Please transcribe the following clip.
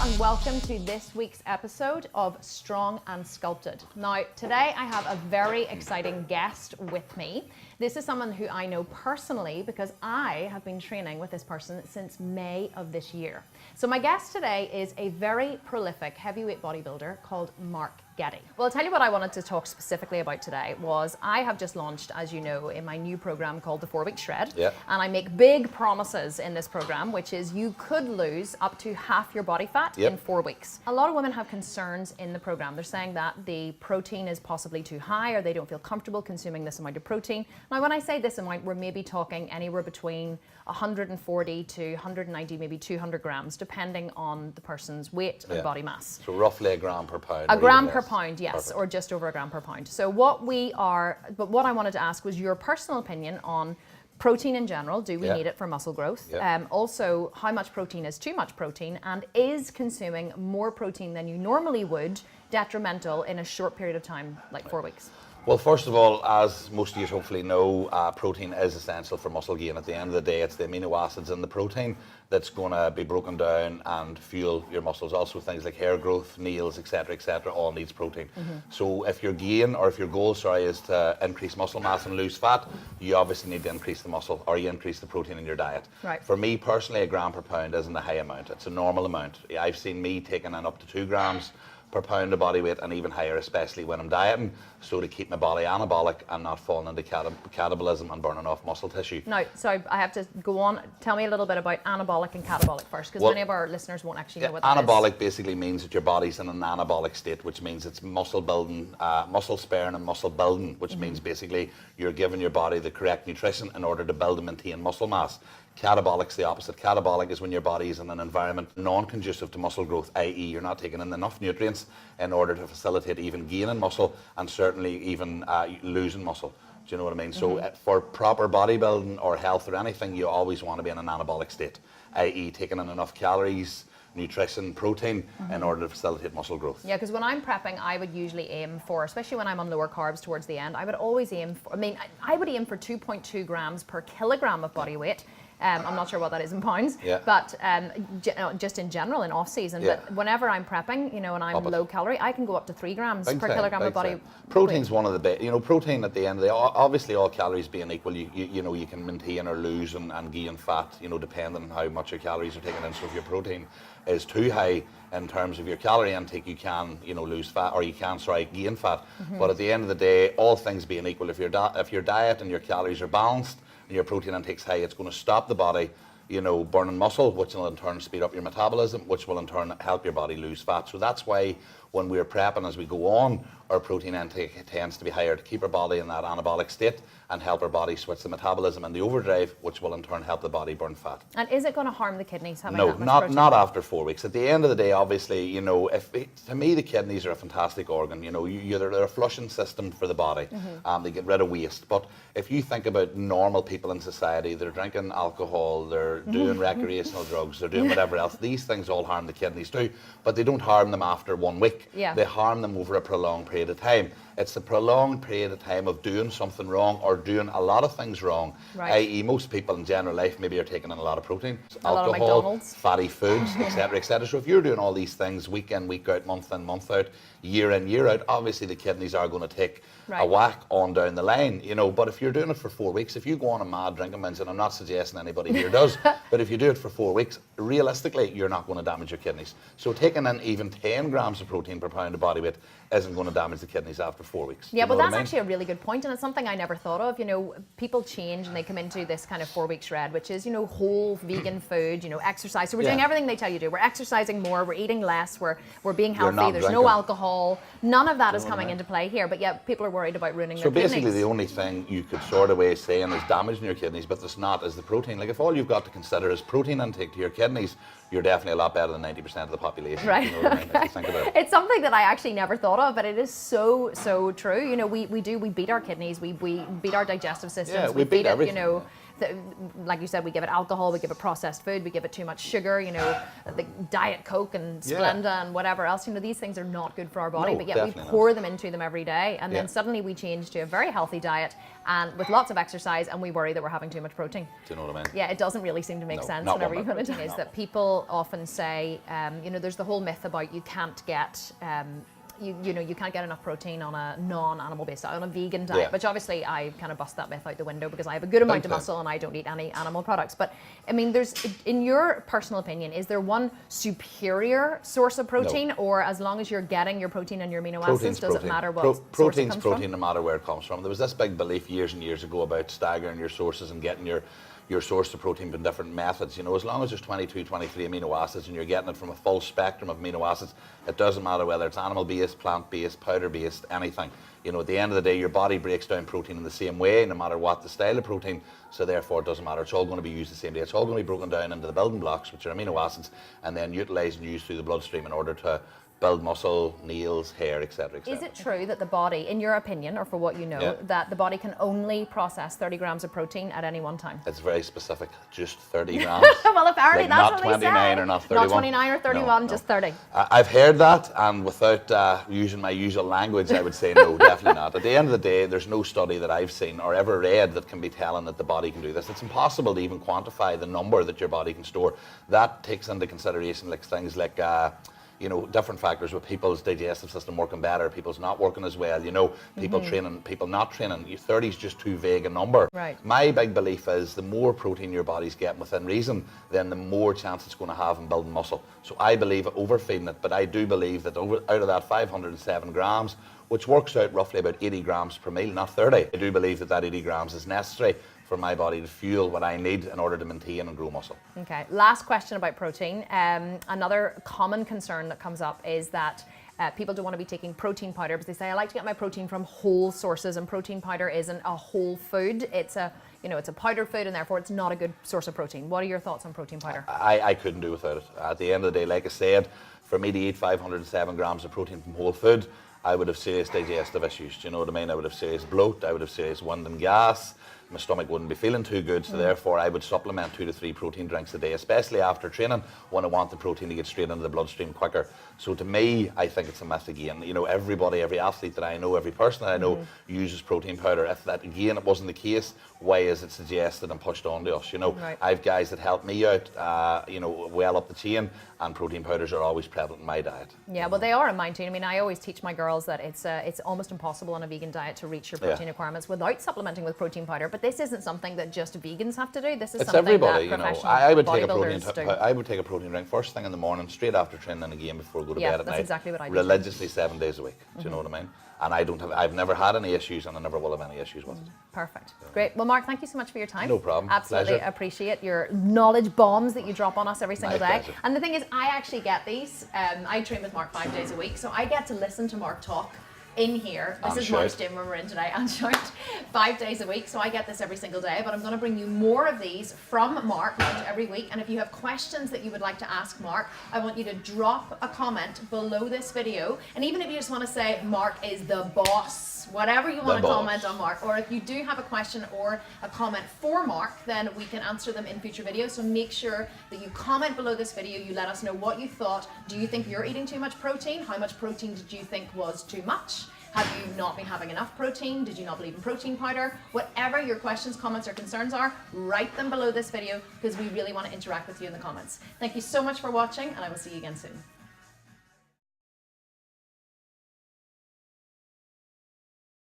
and welcome to this week's episode of Strong and Sculpted. Now, today I have a very exciting guest with me. This is someone who I know personally because I have been training with this person since May of this year. So my guest today is a very prolific heavyweight bodybuilder called Mark Getty. Well, I'll tell you what I wanted to talk specifically about today was I have just launched, as you know, in my new program called the 4-Week Shred. Yep. And I make big promises in this program, which is you could lose up to half your body fat in 4 weeks. A lot of women have concerns in the program. They're saying that the protein is possibly too high or they don't feel comfortable consuming this amount of protein. Now, when I say this amount, we're maybe talking anywhere between 140 to 190, maybe 200 grams, depending on the person's weight and body mass. So roughly a gram per pound. A gram per pound, yes, Perfect. or just over a gram per pound. So what I wanted to ask was your personal opinion on protein in general. Do we need it for muscle growth? Also, how much protein is too much protein, and is consuming more protein than you normally would detrimental in a short period of time, like 4 weeks? Well, first of all, as most of you hopefully know, protein is essential for muscle gain. At the end of the day, it's the amino acids in the protein that's going to be broken down and fuel your muscles. Also, things like hair growth, nails, etc., all needs protein. So if your gain, or if your goal, is to increase muscle mass and lose fat, you obviously need to increase the muscle, or you increase the protein in your diet. Right. For me personally, a gram per pound isn't a high amount. It's a normal amount. I've seen me taking in up to 2 grams per pound of body weight, and even higher, especially when I'm dieting, so to keep my body anabolic and not falling into catabolism and burning off muscle tissue. Now, sorry, I have to go on. Tell me a little bit about anabolic and catabolic first, because many of our listeners won't actually know what that is. Anabolic basically means that your body's in an anabolic state, which means it's muscle building, muscle sparing and muscle building, which means basically you're giving your body the correct nutrition in order to build and maintain muscle mass. Catabolic's the opposite. Catabolic is when your body is in an environment non-conducive to muscle growth, i.e. you're not taking in enough nutrients in order to facilitate even gaining muscle and certainly even losing muscle. Do you know what I mean? So for proper bodybuilding or health or anything, you always want to be in an anabolic state, i.e. taking in enough calories, nutrition, protein in order to facilitate muscle growth. Yeah, because when I'm prepping, I would usually aim for, especially when I'm on lower carbs towards the end, I would always aim for, I would aim for 2.2 grams per kilogram of body weight. I'm not sure what that is in pounds, but just in general in off season. But whenever I'm prepping, and I'm low calorie, I can go up to 3 grams per kilogram of body weight. Protein's one of the best. Protein at the end of the day, obviously all calories being equal, you can maintain or lose and gain fat, depending on how much your calories are taken in. So if your protein is too high in terms of your calorie intake, you can, lose fat, or you can, gain fat. But at the end of the day, all things being equal, if your diet and your calories are balanced, and your protein intake's high, it's going to stop the body, burning muscle, which will in turn speed up your metabolism, which will in turn help your body lose fat. So that's why when we're prepping as we go on, our protein intake tends to be higher to keep our body in that anabolic state and help our body switch the metabolism and the overdrive, which will in turn help the body burn fat. And is it going to harm the kidneys? No, not after 4 weeks. At the end of the day, obviously, to me the kidneys are a fantastic organ. They're a flushing system for the body. They get rid of waste. But if you think about normal people in society, they're drinking alcohol, they're doing recreational drugs, they're doing whatever else. These things all harm the kidneys too, but they don't harm them after 1 week. They harm them over a prolonged period of time. It's the prolonged period of time of doing something wrong or doing a lot of things wrong, i.e. most people in general life maybe are taking in a lot of protein, alcohol, fatty foods, etc. So if you're doing all these things week in, week out, month in, month out, year in, year out, obviously the kidneys are going to take a whack on down the line, but if you're doing it for 4 weeks, if you go on a mad drinking binge, and I'm not suggesting anybody here does, but if you do it for 4 weeks, realistically, you're not going to damage your kidneys. So taking in even 10 grams of protein per pound of body weight isn't going to damage the kidneys after 4 weeks. Yeah, but that's actually a really good point, and it's something I never thought of. People change and they come into this kind of 4-week shred, which is, whole vegan food, exercise. So we're doing everything they tell you to do. We're exercising more, we're eating less, we're being healthy, there's no alcohol. None of that is coming into play here, but yet people are worried about ruining their kidneys. So basically the only thing you could sort of way saying is damaging your kidneys, but there's not, is the protein. Like if all you've got to consider is protein intake to your kidneys, you're definitely a lot better than 90% of the population. Right. If you think about it. It's something that I actually never thought of, but it is so true. We beat our kidneys, we beat our digestive systems, we beat everything. like you said, we give it alcohol, we give it processed food, we give it too much sugar, you know, the Diet Coke and Splenda and whatever else, you know, these things are not good for our body, but yet we pour them into them every day, and then suddenly we change to a very healthy diet and with lots of exercise, and we worry that we're having too much protein. Do you know what I mean? Yeah, it doesn't really seem to make sense whenever you put it in. Is that people often say, you know, there's the whole myth about you can't get you know, you can't get enough protein on a non-animal based diet, on a vegan diet, which obviously I kind of bust that myth out the window because I have a good amount of muscle and I don't eat any animal products. But I mean, there's, in your personal opinion, is there one superior source of protein, or as long as you're getting your protein and your amino acids, does it matter what source it comes from? Protein, no matter where it comes from. There was this big belief years and years ago about staggering your sources and getting your source of protein from different methods. You know, as long as there's 22, 23 amino acids and you're getting it from a full spectrum of amino acids, it doesn't matter whether it's animal-based, plant-based, powder-based, anything. You know, at the end of the day, your body breaks down protein in the same way, no matter what the style of protein, so therefore it doesn't matter. It's all going to be used the same day. It's all going to be broken down into the building blocks, which are amino acids, and then utilised and used through the bloodstream in order to build muscle, nails, hair, etc. Is it true that the body, in your opinion, or for what you know, that the body can only process 30 grams of protein at any one time? It's very specific, just 30 grams. Well, apparently like that's not what they 29 say. or not 31. Not 29 or 31, no, just 30. I've heard that, and without using my usual language, I would say no, definitely not. At the end of the day, there's no study that I've seen or ever read that can be telling that the body can do this. It's impossible to even quantify the number that your body can store. That takes into consideration like things like you know, different factors with people's digestive system working better, people's not working as well, you know, people training, people not training. 30 is just too vague a number. Right. My big belief is the more protein your body's getting within reason, then the more chance it's going to have in building muscle. So I believe overfeeding it, but I do believe that out of that 507 grams, which works out roughly about 80 grams per meal, not 30, I do believe that 80 grams is necessary for my body to fuel what I need in order to maintain and grow muscle. Okay, last question about protein. Another common concern that comes up is that people don't want to be taking protein powder because they say, I like to get my protein from whole sources, and protein powder isn't a whole food. It's a, you know, it's a powdered food, and therefore it's not a good source of protein. What are your thoughts on protein powder? I couldn't do without it. At the end of the day, like I said, for me to eat 507 grams of protein from whole food, I would have serious digestive issues. Do you know what I mean? I would have serious bloat, I would have serious wind and gas. My stomach wouldn't be feeling too good, so therefore I would supplement 2 to 3 protein drinks a day, especially after training, when I want the protein to get straight into the bloodstream quicker. So to me, I think it's a myth again. You know, everybody, every athlete that I know, every person that I know uses protein powder. If that, again, it wasn't the case, why is it suggested and pushed onto us? You know, I have guys that help me out, you know, well up the chain, and protein powders are always prevalent in my diet. Yeah, well, they are in mine too. I mean, I always teach my girls that it's almost impossible on a vegan diet to reach your protein requirements without supplementing with protein powder. But this isn't something that just vegans have to do. This is something everybody, that professional I would take a bodybuilders do. I would take a protein drink first thing in the morning, straight after training, and again before I go to bed at night. That's exactly what I do. Religiously 7 days a week. Do you know what I mean? And I've never had any issues, and I never will have any issues with it. Perfect. Great. Well, Mark, thank you so much for your time. No problem. Absolutely pleasure. Appreciate your knowledge bombs that you drop on us every single day. Pleasure. And the thing is, I actually get these. I train with Mark 5 days a week, so I get to listen to Mark talk in here. This is Mark's gym where we're in today, and shout 5 days a week, so I get this every single day, but I'm going to bring you more of these from Mark every week. And if you have questions that you would like to ask Mark, I want you to drop a comment below this video. And even if you just want to say Mark is the boss, whatever you want to comment on Mark, or if you do have a question or a comment for Mark, then we can answer them in future videos. So make sure that you comment below this video, you let us know what you thought. Do you think you're eating too much protein? How much protein did you think was too much? Have you not been having enough protein? Did you not believe in protein powder? Whatever your questions, comments, or concerns are, write them below this video, because we really want to interact with you in the comments. Thank you so much for watching, and I will see you again soon.